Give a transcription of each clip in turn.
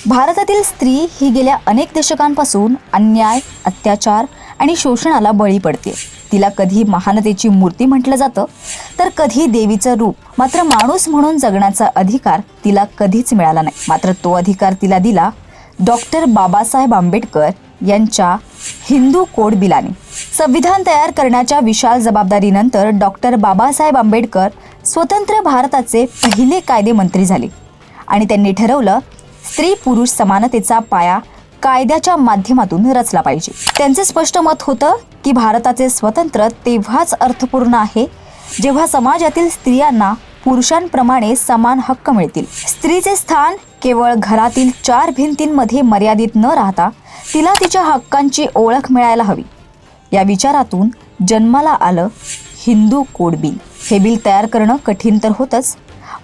भारतातील स्त्री ही गेल्या अनेक दशकांपासून अन्याय, अत्याचार आणि शोषणाला बळी पडते। तिला कधी महानतेची मूर्ती म्हटलं जातं, तर कधी देवीचं रूप। मात्र माणूस म्हणून जगण्याचा अधिकार तिला कधीच मिळाला नाही। मात्र तो अधिकार तिला दिला डॉक्टर बाबासाहेब आंबेडकर यांच्या हिंदू कोड बिलाने। संविधान तयार करण्याच्या विशाल जबाबदारीनंतर डॉक्टर बाबासाहेब आंबेडकर स्वतंत्र भारताचे पहिले कायदेमंत्री झाले आणि त्यांनी ठरवलं स्त्री पुरुष समानतेचा पाया कायद्याच्या माध्यमातून रचला पाहिजे। त्यांचे स्पष्ट मत होतं की भारताचे स्वातंत्र्य तेव्हाच अर्थपूर्ण आहे जेव्हा समाजातील स्त्रियांना पुरुषांप्रमाणे समान हक्क मिळतील। स्त्रीचे स्थान केवळ घरातील 4 भिंतींमध्ये मर्यादित न राहता तिला तिच्या हक्कांची ओळख मिळायला हवी। या विचारातून जन्माला आलं हिंदू कोड बिल। हे बिल तयार करणं कठीण तर होतंच,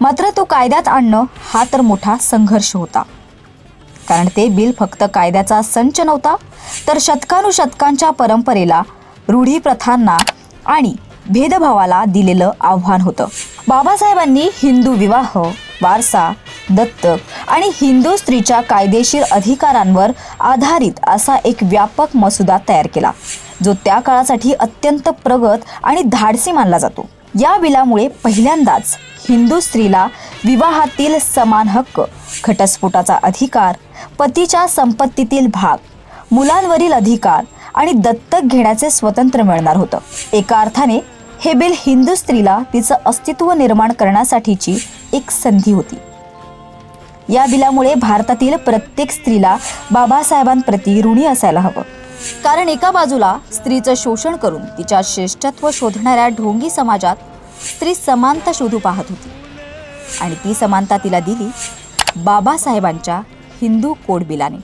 मात्र तो कायद्यात आणणं हा तर मोठा संघर्ष होता। कारण ते बिल फक्त कायद्याचा संच नव्हता, तर शतकानुशतकांच्या परंपरेला, रूढी प्रथांना आणि भेदभावाला दिलेलं आव्हान होतं। बाबासाहेबांनी हिंदू विवाह, वारसा, दत्तक आणि हिंदू स्त्रीच्या कायदेशीर अधिकारांवर आधारित असा एक व्यापक मसुदा तयार केला, जो त्या काळासाठी अत्यंत प्रगत आणि धाडसी मानला जातो। या बिलामुळे पहिल्यांदाच हिंदू स्त्रीला विवाहातील समान हक्क, घटस्फोटाचा अधिकार, पतीच्या संपत्तीतील भाग, मुलांवरील अधिकार आणि दत्तक घेण्याचे स्वातंत्र्य मिळणार होतं। एका अर्थाने हे बिल हिंदू स्त्रीला तिचं अस्तित्व निर्माण करण्यासाठीची एक संधी होती। या बिलामुळे भारतातील प्रत्येक स्त्रीला बाबासाहेबांप्रती ऋणी असायला हवं, कारण एका बाजूला स्त्रीचं शोषण करून तिच्या श्रेष्ठत्व शोधणाऱ्या ढोंगी समाजात स्त्री समानता शोधू पाहत होती आणि ती समानता तिला दिली बाबासाहेबांच्या हिंदू कोड बिलाने।